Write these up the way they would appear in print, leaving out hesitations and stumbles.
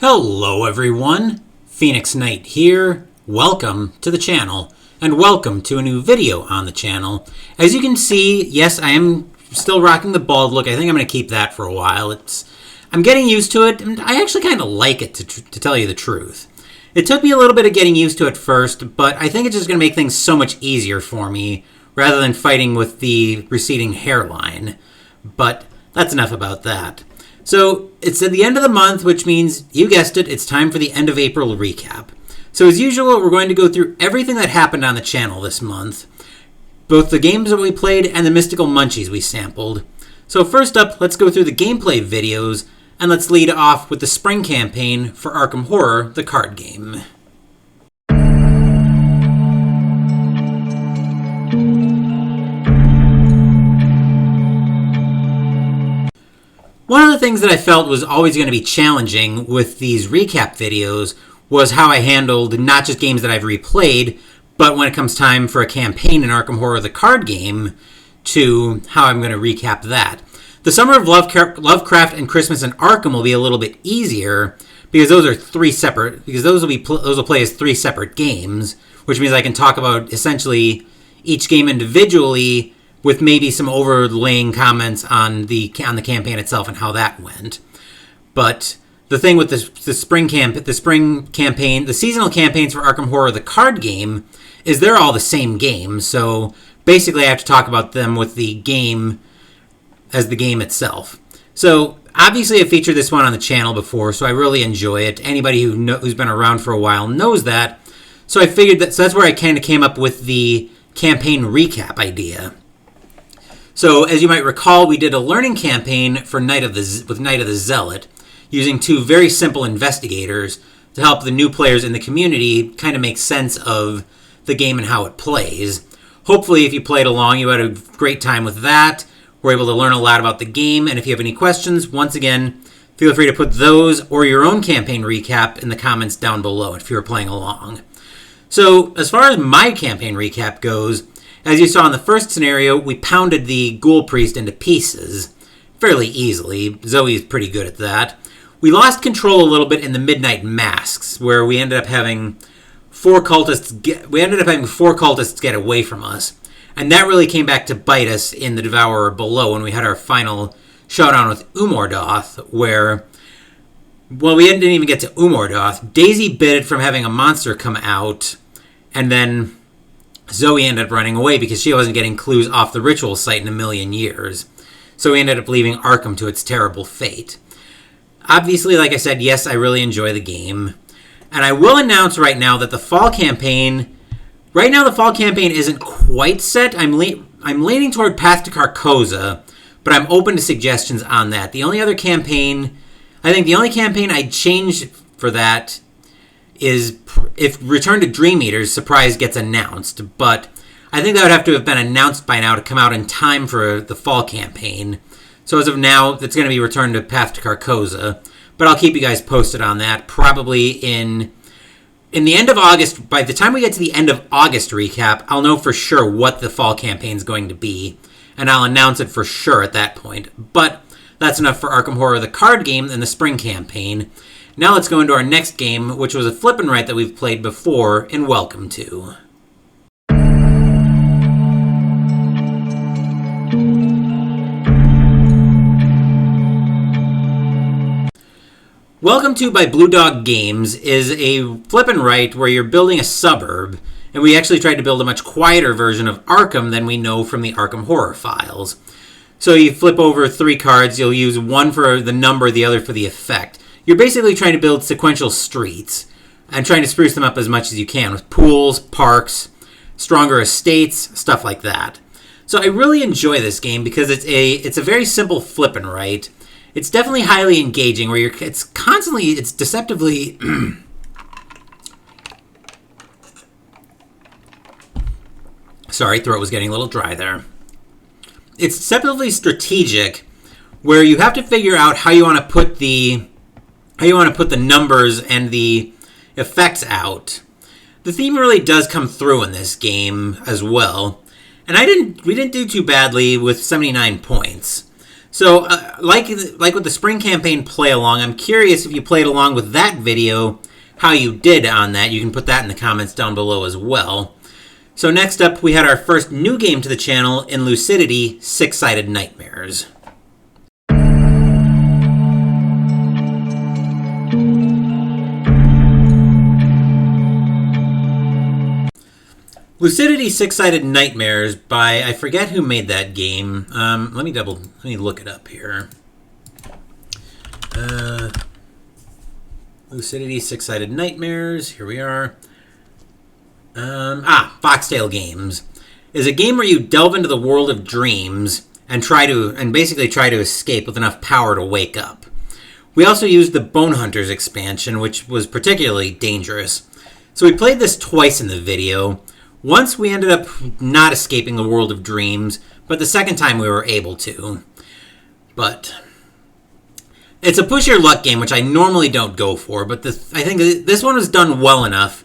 Hello everyone, Phoenix Knight here. Welcome to the channel, and welcome to a new video on the channel. As you can see, yes, I am still rocking the bald look. I think I'm going to keep that for a while. I'm getting used to it, and I actually kind of like it, to tell you the truth. It took me a little bit of getting used to it first, but I think it's just going to make things so much easier for me, rather than fighting with the receding hairline. But that's enough about that. So, it's at the end of the month, which means, you guessed it, it's time for the end of April recap. So as usual, we're going to go through everything that happened on the channel this month. Both the games that we played and the Mystical Munchies we sampled. So first up, let's go through the gameplay videos, and let's lead off with the spring campaign for Arkham Horror, the card game. One of the things that I felt was always going to be challenging with these recap videos was how I handled not just games that I've replayed, but when it comes time for a campaign in Arkham Horror the card game, to how I'm going to recap that. The Summer of Lovecraft and Christmas in Arkham will be a little bit easier because those will play as three separate games, which means I can talk about essentially each game individually, with maybe some overlaying comments on the campaign itself and how that went. But the thing with the spring campaign, the seasonal campaigns for Arkham Horror, the card game, is they're all the same game. So basically I have to talk about them with the game as the game itself. So obviously I've featured this one on the channel before, so I really enjoy it. Anybody who's been around for a while knows that. So I figured so that's where I kind of came up with the campaign recap idea. So, as you might recall, we did a learning campaign for Night of the Zealot, using two very simple investigators to help the new players in the community kind of make sense of the game and how it plays. Hopefully, if you played along, you had a great time with that. We're able to learn a lot about the game, and if you have any questions, once again, feel free to put those or your own campaign recap in the comments down below if you were playing along. So, as far as my campaign recap goes, as you saw in the first scenario, we pounded the ghoul priest into pieces fairly easily. Zoe's pretty good at that. We lost control a little bit in the Midnight Masks, where we ended up having four cultists get away from us. And that really came back to bite us in the Devourer Below when we had our final showdown with Umordoth, where, well, we didn't even get to Umordoth. Daisy bit it from having a monster come out, and then Zoe ended up running away because she wasn't getting clues off the ritual site in a million years. So we ended up leaving Arkham to its terrible fate. Obviously, like I said, yes, I really enjoy the game. And I will announce right now that the fall campaign isn't quite set. I'm leaning toward Path to Carcosa, but I'm open to suggestions on that. The only campaign I'd change for that is if Return to Dream Eaters Surprise gets announced, but I think that would have to have been announced by now to come out in time for the fall campaign. So as of now, it's going to be Return to Path to Carcosa, but I'll keep you guys posted on that, probably in the end of August. By the time we get to the end of August recap, I'll know for sure what the fall campaign is going to be, and I'll announce it for sure at that point. But that's enough for Arkham Horror, the card game, and the spring campaign. Now let's go into our next game, which was a flip and write that we've played before in Welcome To. Welcome To by Blue Dog Games is a flip and write where you're building a suburb, and we actually tried to build a much quieter version of Arkham than we know from the Arkham Horror files. So you flip over three cards, you'll use one for the number, the other for the effect. You're basically trying to build sequential streets and trying to spruce them up as much as you can with pools, parks, stronger estates, stuff like that. So I really enjoy this game because it's a very simple flip and write. It's definitely highly engaging where it's deceptively sorry, throat was getting a little dry there. It's deceptively strategic where you have to figure out how you want to put the numbers and the effects out. The theme really does come through in this game as well. And we didn't do too badly with 79 points. So, like with the spring campaign play along, I'm curious if you played along with that video, how you did on that. You can put that in the comments down below as well. So next up, we had our first new game to the channel in Lucidity, Six-Sided Nightmares. Lucidity Six-Sided Nightmares by, I forget who made that game. Let me look it up here. Lucidity Six-Sided Nightmares, here we are. Foxtail Games is a game where you delve into the world of dreams and basically try to escape with enough power to wake up. We also used the Bone Hunters expansion, which was particularly dangerous. So we played this twice in the video. Once we ended up not escaping the world of dreams, but the second time we were able to. But it's a push your luck game, which I normally don't go for, but I think this one was done well enough,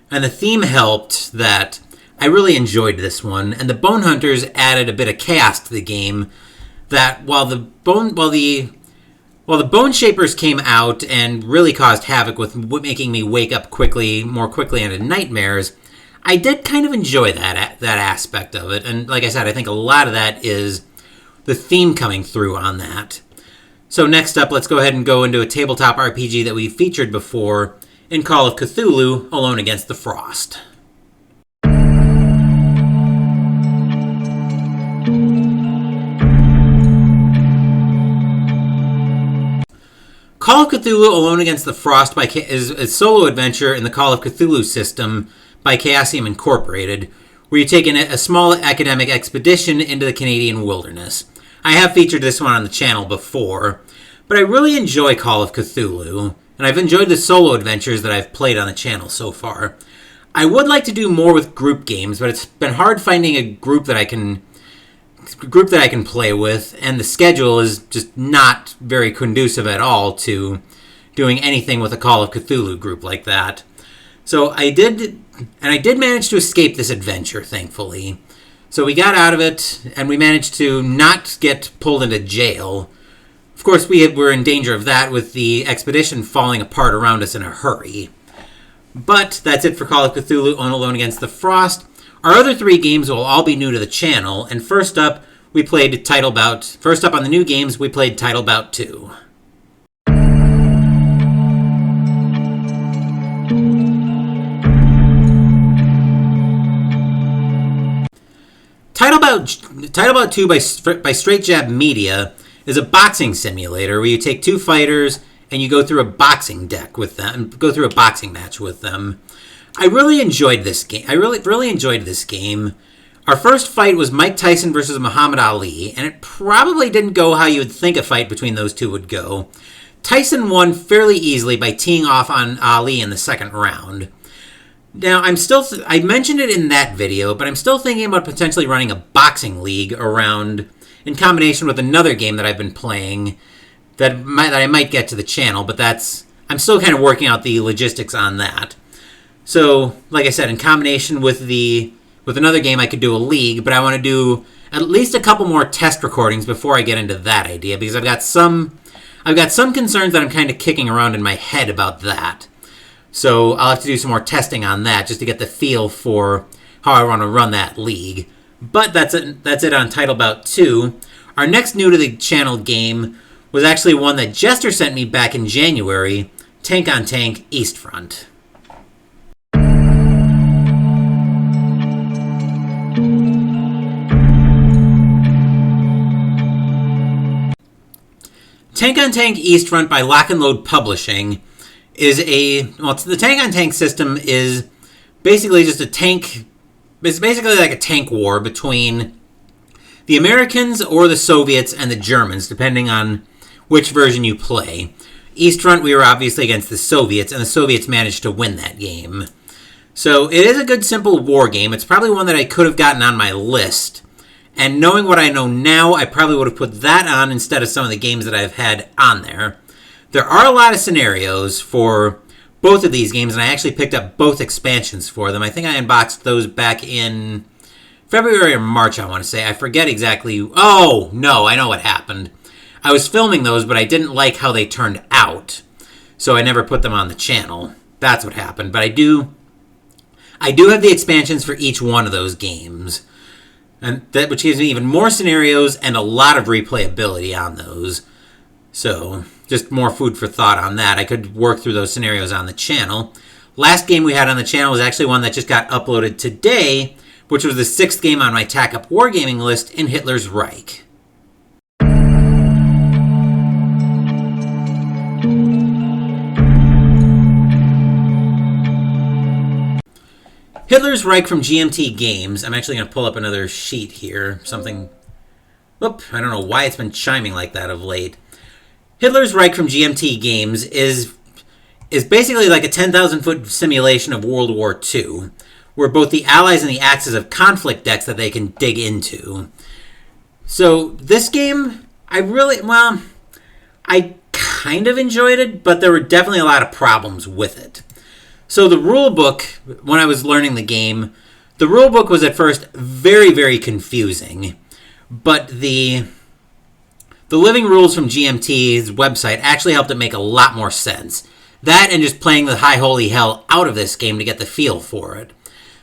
and the theme helped that I really enjoyed this one. And the Bone Hunters added a bit of chaos to the game. That while the Bone Shapers came out and really caused havoc with making me wake up more quickly into nightmares, I did kind of enjoy that aspect of it. And like I said, I think a lot of that is the theme coming through on that. So next up, let's go ahead and go into a tabletop RPG that we featured before in Call of Cthulhu, Alone Against the Frost. Call of Cthulhu Alone Against the Frost is a solo adventure in the Call of Cthulhu system by Chaosium Incorporated, where you take a small academic expedition into the Canadian wilderness. I have featured this one on the channel before, but I really enjoy Call of Cthulhu, and I've enjoyed the solo adventures that I've played on the channel so far. I would like to do more with group games, but it's been hard finding a group that I can play with, and the schedule is just not very conducive at all to doing anything with a Call of Cthulhu group like that. So I did manage to escape this adventure, thankfully. So we got out of it, and we managed to not get pulled into jail. Of course, we were in danger of that with the expedition falling apart around us in a hurry. But that's it for Call of Cthulhu Alone Against the Frost. Our other three games will all be new to the channel, and first up on the new games, we played Titlebout 2. Titlebout 2 by Straight Jab Media is a boxing simulator where you take two fighters and you go through a boxing match with them. I really enjoyed this game. I really enjoyed this game. Our first fight was Mike Tyson versus Muhammad Ali, and it probably didn't go how you would think a fight between those two would go. Tyson won fairly easily by teeing off on Ali in the second round. Now, I mentioned it in that video, but I'm still thinking about potentially running a boxing league around in combination with another game that I've been playing that I might get to the channel, but I'm still kind of working out the logistics on that. So, like I said, in combination with another game, I could do a league, but I want to do at least a couple more test recordings before I get into that idea, because I've got some concerns that I'm kind of kicking around in my head about that. So I'll have to do some more testing on that just to get the feel for how I want to run that league. But that's it on Titlebout 2. Our next new to the channel game was actually one that Jester sent me back in January, Tank on Tank Eastfront. Tank on Tank Eastfront by Lock and Load Publishing is the Tank on Tank system is basically just a tank. It's basically like a tank war between the Americans or the Soviets and the Germans, depending on which version you play. Eastfront, we were obviously against the Soviets, and the Soviets managed to win that game. So it is a good, simple war game. It's probably one that I could have gotten on my list. And knowing what I know now, I probably would have put that on instead of some of the games that I've had on there. There are a lot of scenarios for both of these games, and I actually picked up both expansions for them. I think I unboxed those back in February or March, I want to say. I forget exactly. Oh, no, I know what happened. I was filming those, but I didn't like how they turned out, so I never put them on the channel. That's what happened. But I do have the expansions for each one of those games, and that which gives me even more scenarios and a lot of replayability on those. So just more food for thought on that. I could work through those scenarios on the channel. Last game we had on the channel was actually one that just got uploaded today, which was the 6th game on my Tack Up Wargaming list in Hitler's Reich. Hitler's Reich from GMT Games. I'm actually going to pull up another sheet here. Something... Whoop, I don't know why it's been chiming like that of late. Hitler's Reich from GMT Games is basically like a 10,000-foot simulation of World War II, where both the Allies and the Axis have conflict decks that they can dig into. So this game, I kind of enjoyed it, but there were definitely a lot of problems with it. So the rule book, when I was learning the game, the rule book was at first very, very confusing, but the living rules from GMT's website actually helped it make a lot more sense. That and just playing the high holy hell out of this game to get the feel for it.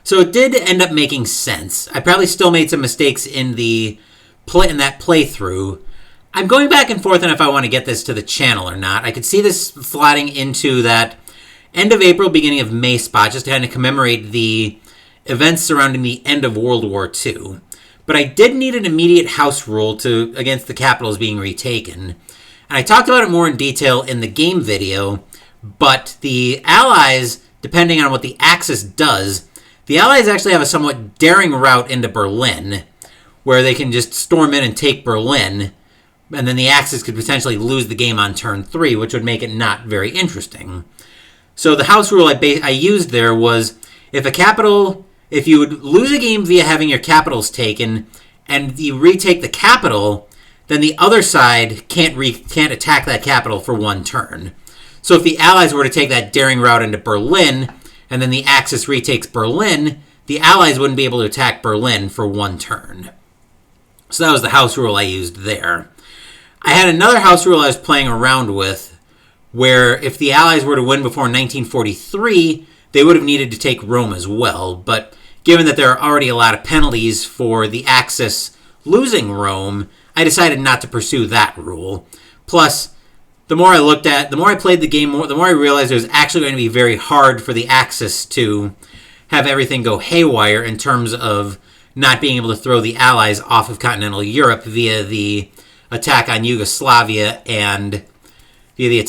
So it did end up making sense. I probably still made some mistakes in that playthrough. I'm going back and forth on if I want to get this to the channel or not. I could see this slotting into that end of April, beginning of May spot, just to kind of commemorate the events surrounding the end of World War II. But I did need an immediate house rule against the capitals being retaken. And I talked about it more in detail in the game video, but the Allies, depending on what the Axis does, the Allies actually have a somewhat daring route into Berlin, where they can just storm in and take Berlin, and then the Axis could potentially lose the game on turn 3, which would make it not very interesting. So the house rule I used there was if you would lose a game via having your capitals taken, and you retake the capital, then the other side can't attack that capital for one turn. So if the Allies were to take that daring route into Berlin, and then the Axis retakes Berlin, the Allies wouldn't be able to attack Berlin for one turn. So that was the house rule I used there. I had another house rule I was playing around with, where if the Allies were to win before 1943, they would have needed to take Rome as well. But given that there are already a lot of penalties for the Axis losing Rome, I decided not to pursue that rule. Plus, the more I played the game, the more I realized it was actually going to be very hard for the Axis to have everything go haywire in terms of not being able to throw the Allies off of continental Europe via the attack on Yugoslavia and maybe a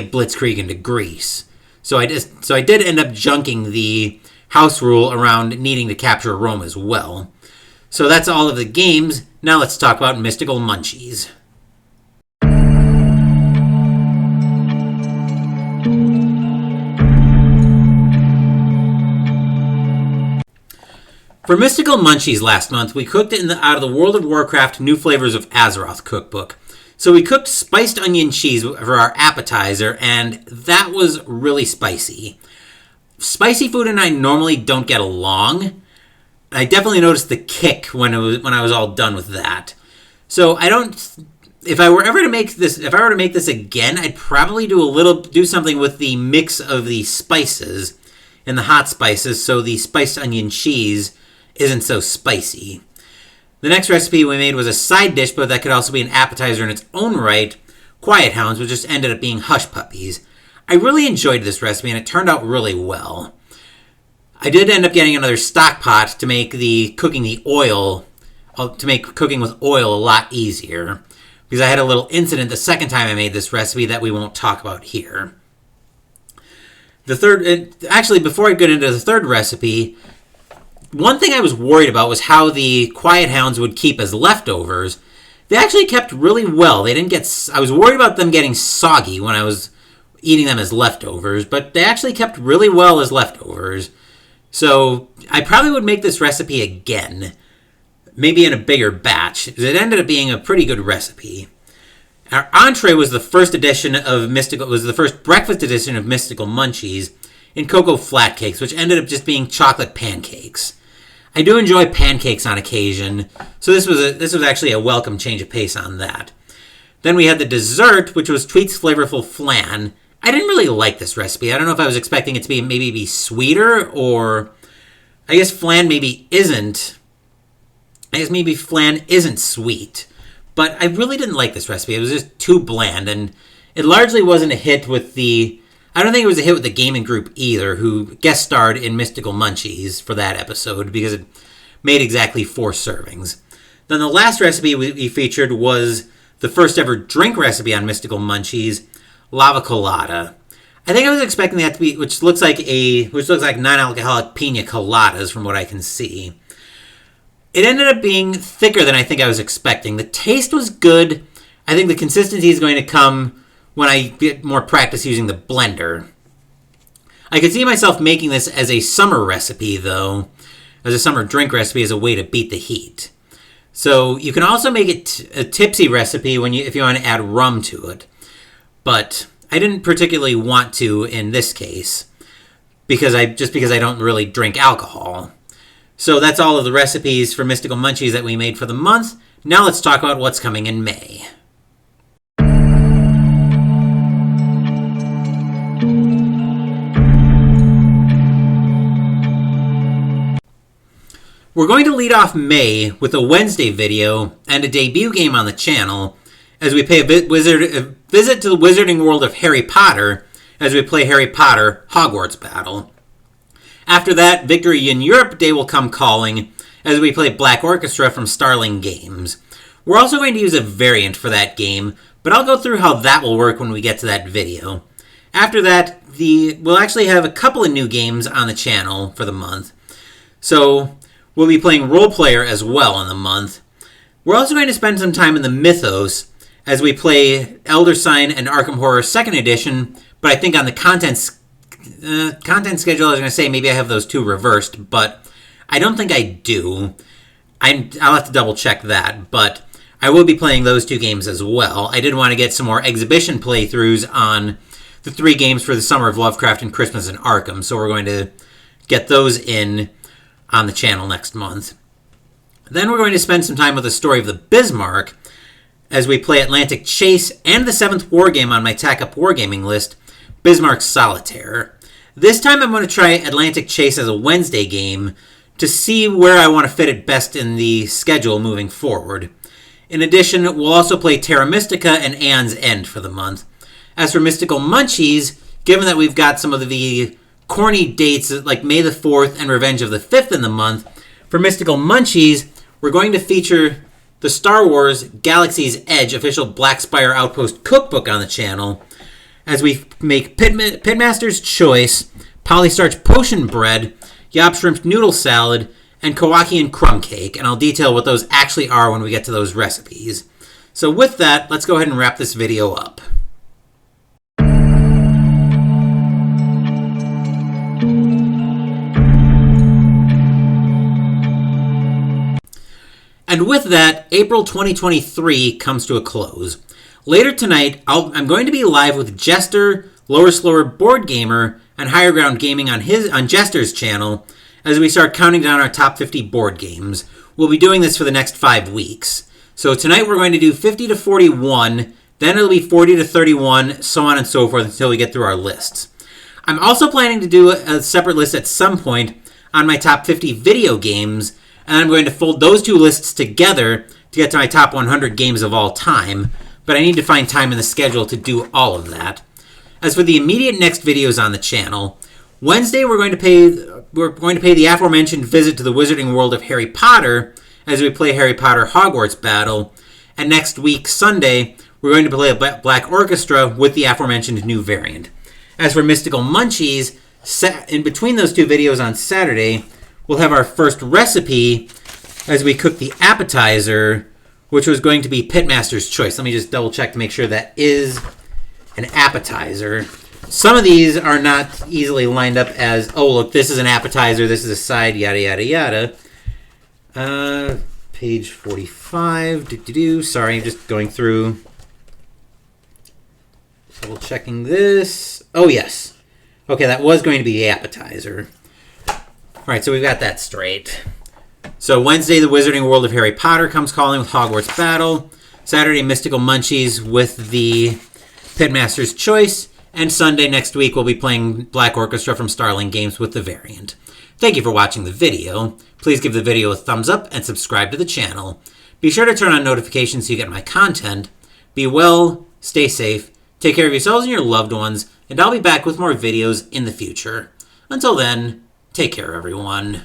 blitzkrieg into Greece. So I did end up junking the house rule around needing to capture Rome as well. So that's all of the games. Now let's talk about Mystical Munchies. For Mystical Munchies last month, we cooked it out of the World of Warcraft New Flavors of Azeroth cookbook. So we cooked spiced onion cheese for our appetizer, and that was really spicy. Spicy food and I normally don't get along. I definitely noticed the kick when I was all done with that. So if I were to make this again, I'd probably do something with the mix of the spices and the hot spices, so the spiced onion cheese isn't so spicy. The next recipe we made was a side dish, but that could also be an appetizer in its own right, Quiet Hounds, which just ended up being Hush Puppies. I really enjoyed this recipe, and it turned out really well. I did end up getting another stock pot to make cooking with oil a lot easier, because I had a little incident the second time I made this recipe that we won't talk about here. Before I get into the third recipe, one thing I was worried about was how the Quiet Hounds would keep as leftovers. They actually kept really well. I was worried about them getting soggy when I was eating them as leftovers, but they actually kept really well as leftovers. So I probably would make this recipe again, maybe in a bigger batch. It ended up being a pretty good recipe. Our entree was the first breakfast edition of Mystical Munchies in cocoa flat cakes, which ended up just being chocolate pancakes. I do enjoy pancakes on occasion, so this was actually a welcome change of pace on that. Then we had the dessert, which was Tweet's Flavorful Flan. I didn't really like this recipe. I don't know if I was expecting it to be sweeter, or I guess flan maybe isn't. I guess maybe flan isn't sweet. But I really didn't like this recipe. It was just too bland, and it largely wasn't a hit with I don't think it was a hit with the gaming group either, who guest starred in Mystical Munchies for that episode, because it made exactly 4 servings. Then the last recipe we featured was the first ever drink recipe on Mystical Munchies, Lava Colada. I think I was expecting that to be, which looks like non-alcoholic pina coladas from what I can see. It ended up being thicker than I think I was expecting. The taste was good. I think the consistency is going to come when I get more practice using the blender. I could see myself making this as a summer recipe, though, as a summer drink recipe as a way to beat the heat. So you can also make it a tipsy recipe if you want to add rum to it. But I didn't particularly want to in this case, because I don't really drink alcohol. So that's all of the recipes for Mystical Munchies that we made for the month. Now let's talk about what's coming in May. We're going to lead off May with a Wednesday video and a debut game on the channel as we pay a visit to the Wizarding World of Harry Potter as we play Harry Potter Hogwarts Battle. After that, Victory in Europe Day will come calling as we play Black Orchestra from Starling Games. We're also going to use a variant for that game, but I'll go through how that will work when we get to that video. After that, we'll actually have a couple of new games on the channel for the month. So we'll be playing Role Player as well in the month. We're also going to spend some time in the Mythos as we play Elder Sign and Arkham Horror 2nd Edition, but I think on the content schedule, I was going to say maybe I have those 2 reversed, but I don't think I do. I'll have to double check that, but I will be playing those 2 games as well. I did want to get some more exhibition playthroughs on the 3 games for the Summer of Lovecraft and Christmas in Arkham, so we're going to get those in on the channel next month. Then we're going to spend some time with the Story of the Bismarck as we play Atlantic Chase and the 7th wargame on my Tack Up Wargaming list, Bismarck Solitaire. This time I'm going to try Atlantic Chase as a Wednesday game to see where I want to fit it best in the schedule moving forward. In addition, we'll also play Terra Mystica and Aeon's End for the month. As for Mystical Munchies, given that we've got some of the corny dates like May the 4th and Revenge of the 5th in the month, for Mystical Munchies, we're going to feature the Star Wars Galaxy's Edge official Black Spire Outpost cookbook on the channel as we make Pitmaster's Choice, Polystarch Potion Bread, Yop Shrimp Noodle Salad, and Kowakian Crumb Cake, and I'll detail what those actually are when we get to those recipes. So with that, let's go ahead and wrap this video up. And with that, April 2023 comes to a close. Later tonight, I'm going to be live with Jester, Lower Slower Board Gamer, and Higher Ground Gaming on Jester's channel as we start counting down our top 50 board games. We'll be doing this for the next 5 weeks. So tonight we're going to do 50 to 41, then it'll be 40 to 31, so on and so forth until we get through our lists. I'm also planning to do a separate list at some point on my top 50 video games, and I'm going to fold those 2 lists together to get to my top 100 games of all time, but I need to find time in the schedule to do all of that. As for the immediate next videos on the channel, Wednesday we're going to pay the aforementioned visit to the Wizarding World of Harry Potter as we play Harry Potter Hogwarts Battle, and next week, Sunday, we're going to play a Black Orchestra with the aforementioned new variant. As for Mystical Munchies, in between those 2 videos on Saturday, we'll have our first recipe as we cook the appetizer, which was going to be Pitmaster's Choice. Let me just double check to make sure that is an appetizer. Some of these are not easily lined up as, oh, look, this is an appetizer, this is a side, yada, yada, yada. Page 45. Sorry, I'm just going through. Double checking this. Oh, yes. Okay, that was going to be the appetizer. All right, so we've got that straight. So Wednesday, the Wizarding World of Harry Potter comes calling with Hogwarts Battle. Saturday, Mystical Munchies with the Pitmaster's Choice. And Sunday next week, we'll be playing Black Orchestra from Starling Games with the variant. Thank you for watching the video. Please give the video a thumbs up and subscribe to the channel. Be sure to turn on notifications so you get my content. Be well, stay safe, take care of yourselves and your loved ones, and I'll be back with more videos in the future. Until then, take care everyone.